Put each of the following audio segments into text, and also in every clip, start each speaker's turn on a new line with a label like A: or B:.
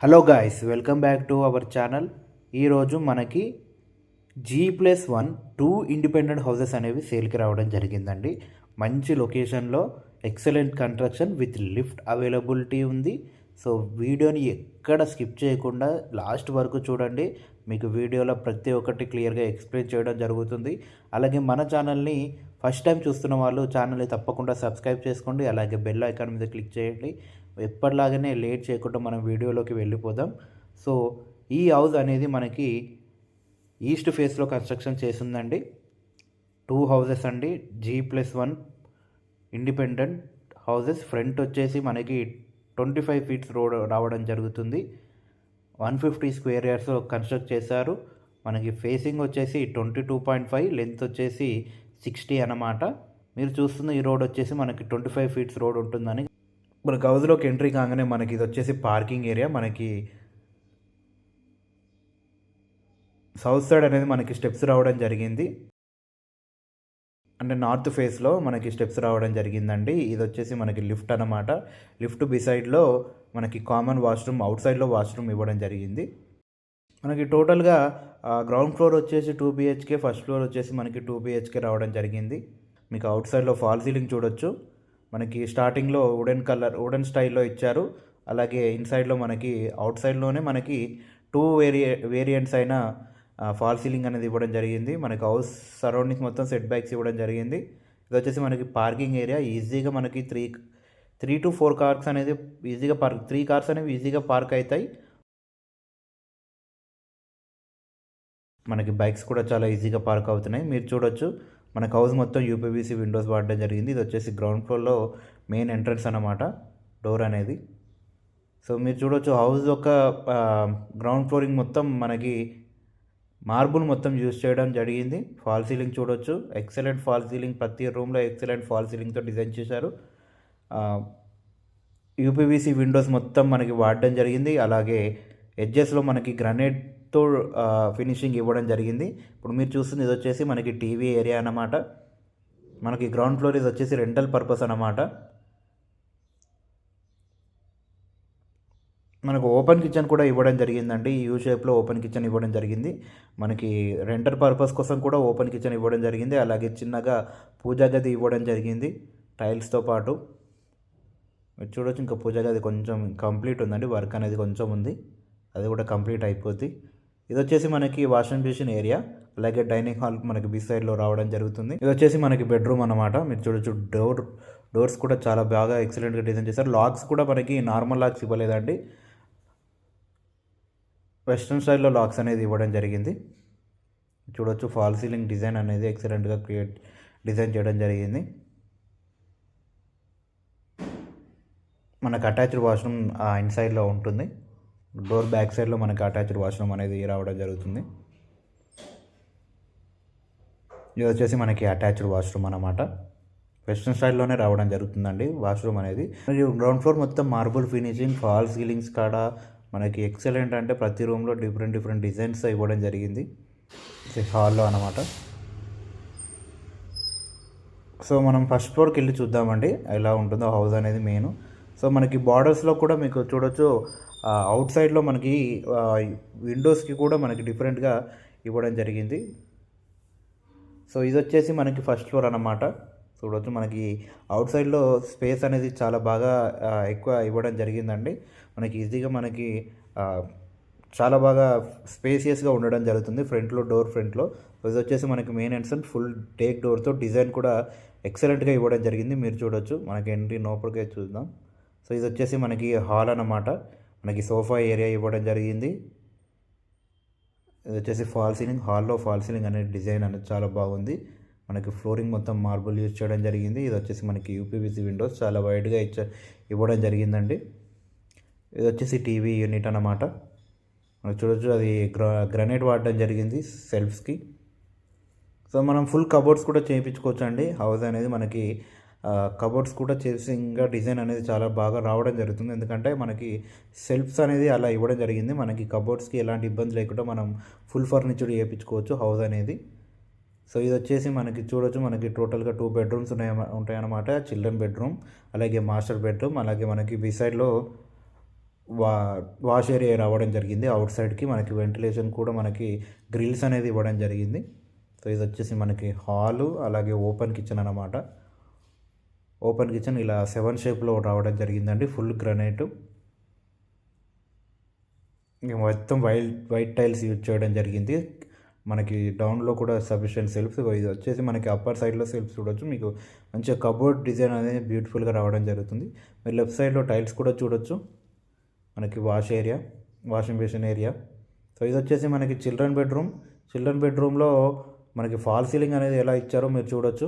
A: Hello guys, welcome back to our channel. ఈరోజు మనకి G+1 2 independent houses అనేవి సేల్కి రావడం జరిగిందండి. మంచి లొకేషన్లో excellent construction with lift availability ఉంది. సో వీడియోని ఎక్కడ స్కిప్ చేయకుండా లాస్ట్ వరకు చూడండి. మీకు వీడియోలో ప్రతి ఒక్కటి క్లియర్గా ఎక్స్ప్లెయిన్ చేయడం జరుగుతుంది. అలాగే మన ఛానల్ని ఫస్ట్ టైం చూస్తున్న వాళ్ళు ఛానల్ని తప్పకుండా సబ్స్క్రైబ్ చేసుకోండి. అలాగే బెల్ ఐకాన్ మీద క్లిక్ చేయండి. ఎప్పటిలాగానే లేట్ చేయకుండా మనం వీడియోలోకి వెళ్ళిపోదాం. సో ఈ హౌస్ అనేది మనకి ఈస్ట్ ఫేస్లో కన్స్ట్రక్షన్ చేసిందండి. 2 హౌసెస్ అండి, G+1 ఇండిపెండెంట్ హౌసెస్. ఫ్రంట్ వచ్చేసి మనకి 25 ఫీట్స్ రోడ్ రావడం జరుగుతుంది. 150 స్క్వేర్ యార్డ్స్లో కన్స్ట్రక్ట్ చేశారు. మనకి ఫేసింగ్ వచ్చేసి 22.5, లెంత్ వచ్చేసి 60 అన్నమాట. మీరు చూస్తున్న ఈ రోడ్ వచ్చేసి మనకి 25 ఫీట్స్ రోడ్ ఉంటుందని. మనకి హౌస్లోకి ఎంట్రీ కాగానే మనకి ఇది వచ్చేసి పార్కింగ్ ఏరియా. మనకి సౌత్ సైడ్ అనేది మనకి స్టెప్స్ రావడం జరిగింది, అంటే నార్త్ ఫేస్లో మనకి స్టెప్స్ రావడం జరిగిందండి. ఇది వచ్చేసి మనకి లిఫ్ట్ అన్నమాట. లిఫ్ట్ బిసైడ్లో మనకి కామన్ వాష్రూమ్, అవుట్ సైడ్లో వాష్రూమ్ ఇవ్వడం జరిగింది. మనకి టోటల్గా గ్రౌండ్ ఫ్లోర్ వచ్చేసి 2 BHK, ఫస్ట్ ఫ్లోర్ వచ్చేసి మనకి 2 BHK రావడం జరిగింది. మీకు అవుట్ సైడ్లో ఫాల్ సీలింగ్ చూడొచ్చు. మనకి స్టార్టింగ్లో వుడెన్ స్టైల్లో ఇచ్చారు. అలాగే ఇన్సైడ్లో మనకి అవుట్ సైడ్లోనే మనకి 2 వేరియంట్స్ అయిన ఫాల్ సీలింగ్ అనేది ఇవ్వడం జరిగింది. మనకి హౌస్ సరౌండింగ్స్ మొత్తం సెట్ బ్యాక్స్ ఇవ్వడం జరిగింది. ఇది వచ్చేసి మనకి పార్కింగ్ ఏరియా. ఈజీగా మనకి 3 to 4 కార్స్ అనేది ఈజీగా 3 కార్స్ అనేవి ఈజీగా పార్క్ అవుతాయి. మనకి బైక్స్ కూడా చాలా ఈజీగా పార్క్ అవుతున్నాయి. మీరు చూడొచ్చు, మనకు హౌస్ మొత్తం UPVC విండోస్ వాడడం జరిగింది. ఇది వచ్చేసి గ్రౌండ్ ఫ్లోర్లో మెయిన్ ఎంట్రన్స్ అన్నమాట, డోర్ అనేది. సో మీరు చూడొచ్చు, హౌస్ యొక్క గ్రౌండ్ ఫ్లోరింగ్ మొత్తం మనకి మార్బుల్ మొత్తం యూజ్ చేయడం జరిగింది. ఫాల్ సీలింగ్ చూడొచ్చు, ఎక్సలెంట్ ఫాల్ సీలింగ్. ప్రతి రూమ్లో ఎక్సలెంట్ ఫాల్ సీలింగ్తో డిజైన్ చేశారు. UPVC విండోస్ మొత్తం మనకి వాడడం జరిగింది. అలాగే ఎడ్జెస్లో మనకి గ్రానైట్తో ఫినిషింగ్ ఇవ్వడం జరిగింది. ఇప్పుడు మీరు చూస్తుంది ఇది వచ్చేసి మనకి టీవీ ఏరియా అన్నమాట. మనకి గ్రౌండ్ ఫ్లోర్ ఇది వచ్చేసి రెంటల్ పర్పస్ అన్నమాట. మనకు ఓపెన్ కిచెన్ కూడా ఇవ్వడం జరిగిందండి. యూ షేప్లో ఓపెన్ కిచెన్ ఇవ్వడం జరిగింది. మనకి రెంటల్ పర్పస్ కోసం కూడా ఓపెన్ కిచెన్ ఇవ్వడం జరిగింది. అలాగే చిన్నగా పూజా గది ఇవ్వడం జరిగింది టైల్స్తో పాటు. మీరు చూడొచ్చు, ఇంకా పూజా గది కొంచెం కంప్లీట్ ఉందండి, వర్క్ అనేది కొంచెం ఉంది, అది కూడా కంప్లీట్ అయిపోద్ది. ఇది వచ్చేసి మనకి వాషింగ్ మిషన్ ఏరియా. అలాగే డైనింగ్ హాల్ మనకి బి సైడ్లో రావడం జరుగుతుంది. ఇది వచ్చేసి మనకి బెడ్రూమ్ అన్నమాట. మీరు చూడొచ్చు, డోర్స్ కూడా చాలా బాగా ఎక్సలెంట్గా డిజైన్ చేశారు. లాక్స్ కూడా మనకి నార్మల్ లాక్స్ ఇవ్వలేదండి, వెస్ట్రన్ స్టైల్లో లాక్స్ అనేది ఇవ్వడం జరిగింది. చూడొచ్చు, ఫాల్ సీలింగ్ డిజైన్ అనేది ఎక్సలెంట్గా డిజైన్ చేయడం జరిగింది. మనకు అటాచ్డ్ వాష్రూమ్ ఇన్సైడ్లో ఉంటుంది. డోర్ బ్యాక్ సైడ్లో మనకి అటాచ్డ్ వాష్రూమ్ అనేది రావడం జరుగుతుంది. ఇది వచ్చేసి మనకి అటాచ్డ్ వాష్రూమ్ అన్నమాట. వెస్ట్రన్ స్టైల్లోనే రావడం జరుగుతుందండి వాష్రూమ్ అనేది. మరియు గ్రౌండ్ ఫ్లోర్ మొత్తం మార్బుల్ ఫినిషింగ్, ఫాల్ సీలింగ్స్ కాడ మనకి ఎక్సలెంట్, అంటే ప్రతి రూమ్లో డిఫరెంట్ డిజైన్స్ ఇవ్వడం జరిగింది హాల్లో అన్నమాట. సో మనం ఫస్ట్ ఫ్లోర్కి వెళ్ళి చూద్దామండి ఎలా ఉంటుందో హౌస్ అనేది మెయిన్. సో మనకి బార్డర్స్లో కూడా మీకు చూడొచ్చు, అవుట్ సైడ్లో మనకి విండోస్కి కూడా మనకి డిఫరెంట్గా ఇవ్వడం జరిగింది. సో ఇది వచ్చేసి మనకి ఫస్ట్ ఫ్లోర్ అన్నమాట. చూడవచ్చు, మనకి అవుట్ సైడ్లో స్పేస్ అనేది చాలా బాగా ఎక్కువ ఇవ్వడం జరిగిందండి. మనకి ఈజీగా మనకి చాలా బాగా స్పేసియస్గా ఉండడం జరుగుతుంది. ఫ్రంట్లో ఇది వచ్చేసి మనకి మెయిన్ ఎంట్రన్స్ ఫుల్ టేక్ డోర్తో డిజైన్ కూడా ఎక్సలెంట్గా ఇవ్వడం జరిగింది. మీరు చూడొచ్చు, మనకి ఎంట్రీ లోపలికే చూద్దాం. సో ఇది వచ్చేసి మనకి హాల్ అన్నమాట. మనకి సోఫా ఏరియా ఇవ్వడం జరిగింది. ఇది వచ్చేసి ఫాల్ సీలింగ్. హాల్లో ఫాల్ సీలింగ్ అనేది డిజైన్ అనేది చాలా బాగుంది. మనకి ఫ్లోరింగ్ మొత్తం మార్బుల్ యూజ్ చేయడం జరిగింది. ఇది వచ్చేసి మనకి UPVC విండోస్ చాలా వైడ్గా ఇవ్వడం జరిగిందండి. ఇది వచ్చేసి టీవీ యూనిట్ అన్నమాట. మనకు చూడొచ్చు, అది గ్రానైట్ వాడడం జరిగింది సెల్ఫ్స్కి. సో మనం ఫుల్ కబోర్డ్స్ కూడా చేయించుకోవచ్చు అండి. హౌస్ అనేది మనకి కబోర్డ్స్ కూడా చేసి ఇంకా డిజైన్ అనేది చాలా బాగా రావడం జరుగుతుంది. ఎందుకంటే మనకి సెల్ఫ్స్ అనేది అలా ఇవ్వడం జరిగింది. మనకి కబోర్డ్స్కి ఎలాంటి ఇబ్బంది లేకుండా మనం ఫుల్ ఫర్నిచర్ చేయించుకోవచ్చు హౌస్ అనేది. సో ఇది వచ్చేసి మనకి చూడొచ్చు, మనకి టోటల్గా 2 బెడ్రూమ్స్ ఉంటాయన్నమాట. చిల్డ్రన్ బెడ్రూమ్, అలాగే మాస్టర్ బెడ్రూమ్. అలాగే మనకి బి సైడ్లో వా వాష్ ఏరియా రావడం జరిగింది. అవుట్ సైడ్కి మనకి వెంటిలేషన్ కూడా మనకి గ్రిల్స్ అనేది ఇవ్వడం జరిగింది. సో ఇది వచ్చేసి మనకి హాలు, అలాగే ఓపెన్ కిచెన్ అన్నమాట. ఓపెన్ కిచెన్ ఇలా 7 షేప్లో రావడం జరిగిందండి. ఫుల్ గ్రనైట్, మొత్తం వైట్ టైల్స్ యూజ్ చేయడం జరిగింది. మనకి డౌన్లో కూడా సఫిషియెంట్ సెల్ఫ్స్. ఇది వచ్చేసి మనకి అప్పర్ సైడ్లో సెల్ఫ్స్ చూడొచ్చు. మీకు మంచిగా కబోర్డ్ డిజైన్ అనేది బ్యూటిఫుల్గా రావడం జరుగుతుంది. మీరు లెఫ్ట్ సైడ్లో టైల్స్ కూడా చూడొచ్చు. మనకి wash area, washing basin area. So ఇది వచ్చేసి మనకి చిల్డ్రన్ బెడ్రూమ్. చిల్డ్రన్ బెడ్రూమ్లో మనకి ఫాల్ సీలింగ్ అనేది ఎలా ఇచ్చారో మీరు చూడొచ్చు.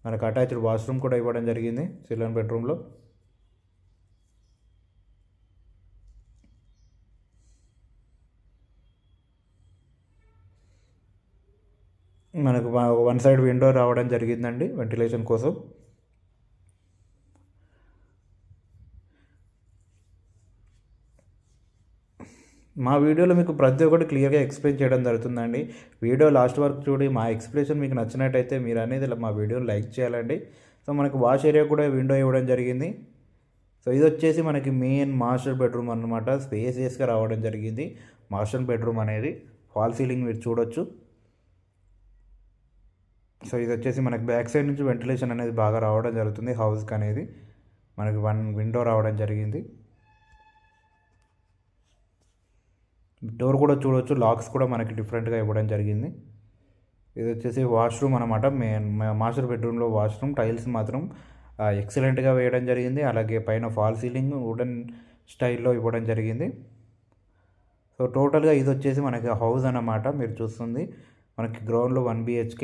A: మనకు అటాచ్డ్ వాష్రూమ్ కూడా ఇవ్వడం జరిగింది చిల్డ్రన్ బెడ్రూమ్లో. మనకు వన్ సైడ్ విండో రావడం జరిగిందండి వెంటిలేషన్ కోసం. మా వీడియోలో మీకు ప్రతి ఒక్కటి క్లియర్గా ఎక్స్ప్లెయిన్ చేయడం జరుగుతుందండి. వీడియో లాస్ట్ వరకు చూడి మా ఎక్స్ప్లెనేషన్ మీకు నచ్చినట్టయితే మీరు అనేది మా వీడియోని లైక్ చేయాలండి. సో మనకు వాష్ ఏరియా కూడా విండో ఇవ్వడం జరిగింది. సో ఇది వచ్చేసి మనకి మెయిన్ మాస్టర్ బెడ్రూమ్ అనమాట. స్పేసియస్గా రావడం జరిగింది మాస్టర్ బెడ్రూమ్ అనేది. ఫాల్ సీలింగ్ మీరు చూడొచ్చు. సో ఇది వచ్చేసి మనకి బ్యాక్ సైడ్ నుంచి వెంటిలేషన్ అనేది బాగా రావడం జరుగుతుంది హౌస్కి అనేది. మనకి 1 విండో రావడం జరిగింది. డోర్ కూడా చూడవచ్చు. లాక్స్ కూడా మనకి డిఫరెంట్గా ఇవ్వడం జరిగింది. ఇది వచ్చేసి వాష్రూమ్ అనమాట. మెయిన్ మాస్టర్ బెడ్రూమ్లో వాష్రూమ్. టైల్స్ మాత్రం ఎక్సలెంట్గా వేయడం జరిగింది. అలాగే పైన ఫాల్ సీలింగ్ వుడెన్ స్టైల్లో ఇవ్వడం జరిగింది. సో టోటల్గా ఇది వచ్చేసి మనకి హౌస్ అన్నమాట. మీరు చూస్తుంది మనకి గ్రౌండ్లో 1 BHK,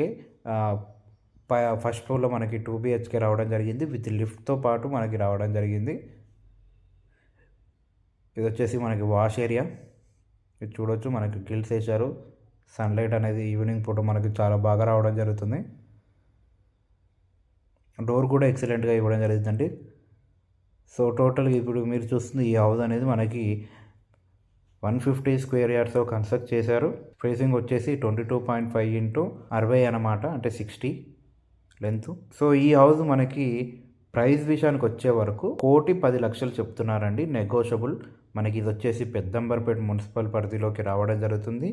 A: ఫస్ట్ ఫ్లోర్లో మనకి 2 BHK రావడం జరిగింది. విత్ లిఫ్ట్తో పాటు మనకి రావడం జరిగింది. ఇది వచ్చేసి మనకి వాష్ ఏరియా. ఇది చూడొచ్చు. మనకి గ్రిల్స్ వేశారు. సన్లైట్ అనేది ఈవినింగ్ పూట మనకి చాలా బాగా రావడం జరుగుతుంది. డోర్ కూడా ఎక్సలెంట్గా ఇవ్వడం జరుగుతుందండి. సో టోటల్గా ఇప్పుడు మీరు చూస్తుంది ఈ హౌస్ అనేది మనకి 150 స్క్వేర్ యార్డ్స్లో కన్స్ట్రక్ట్ చేశారు. స్పేసింగ్ వచ్చేసి 22.5 × 60 అనమాట, అంటే 60 లెంత్. సో ఈ హౌస్ మనకి ప్రైస్ విషయానికి వచ్చే వరకు 1,10,00,000 చెప్తున్నారండి, నెగోషియబుల్. మనకి ఇది వచ్చేసి పెద్దంబర్పేట మున్సిపల్ పరిధిలోకి రావడం జరుగుతుంది.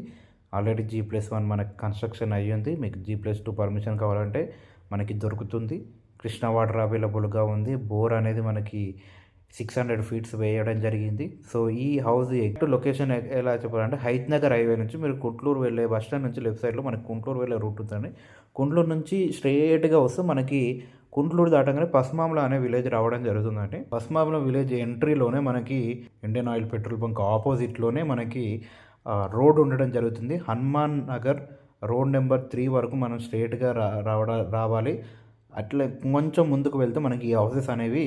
A: ఆల్రెడీ G+1 మనకి కన్స్ట్రక్షన్ అయ్యింది. మీకు G+2 పర్మిషన్ కావాలంటే మనకి దొరుకుతుంది. కృష్ణా వాటర్ అవైలబుల్గా ఉంది. బోర్ అనేది మనకి 600 ఫీట్స్ వేయడం జరిగింది. సో ఈ హౌస్ లొకేషన్ ఎలా చెప్పాలంటే హైత్ నగర్ హైవే నుంచి మీరు కుంట్లూరు వెళ్ళే బస్ స్టాండ్ నుంచి లెఫ్ట్ సైడ్లో మనకి కుంట్లూరు వెళ్ళే రూట్ ఉందండి. కుంట్లూరు నుంచి స్ట్రైట్గా వస్తే మనకి కుంట్లూరు దాటంగానే పస్మామల అనే విలేజ్ రావడం జరుగుతుందండి. పస్మామల విలేజ్ ఎంట్రీలోనే మనకి ఇండియన్ ఆయిల్ పెట్రోల్ బంక్ ఆపోజిట్లోనే మనకి రోడ్ ఉండడం జరుగుతుంది. హనుమాన్ నగర్ రోడ్ నెంబర్ 3 వరకు మనం స్ట్రైట్గా రావాలి. అట్లా కొంచెం ముందుకు వెళ్తే మనకి ఈ హౌసెస్ అనేవి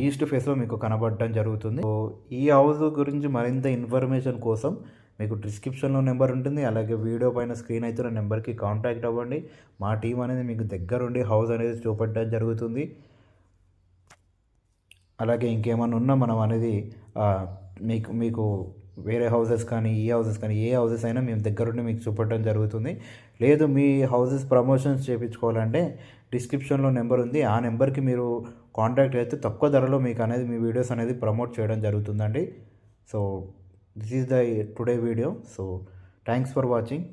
A: ఈస్ట్ ఫేస్లో మీకు కనబడడం జరుగుతుంది. సో ఈ హౌస్ గురించి మరింత ఇన్ఫర్మేషన్ కోసం మీకు డిస్క్రిప్షన్లో నెంబర్ ఉంటుంది. అలాగే వీడియో పైన స్క్రీన్ అవుతున్న నెంబర్కి కాంటాక్ట్ అవ్వండి. మా టీం అనేది మీకు దగ్గరుండి హౌస్ అనేది చూపెట్టడం జరుగుతుంది. అలాగే ఇంకేమైనా ఉన్నా మనం అనేది మీకు వేరే హౌసెస్ కానీ ఈ హౌసెస్ కానీ ఏ హౌసెస్ అయినా మేము దగ్గరుండి మీకు చూపెట్టడం జరుగుతుంది. లేదు మీ హౌసెస్ ప్రమోషన్స్ చేయించుకోవాలంటే డిస్క్రిప్షన్లో నెంబర్ ఉంది. ఆ నెంబర్కి మీరు కాంటాక్ట్ అయితే తక్కువ ధరలో మీకు అనేది మీ వీడియోస్ అనేది ప్రమోట్ చేయడం జరుగుతుందండి. So this is the today video. So thanks for watching.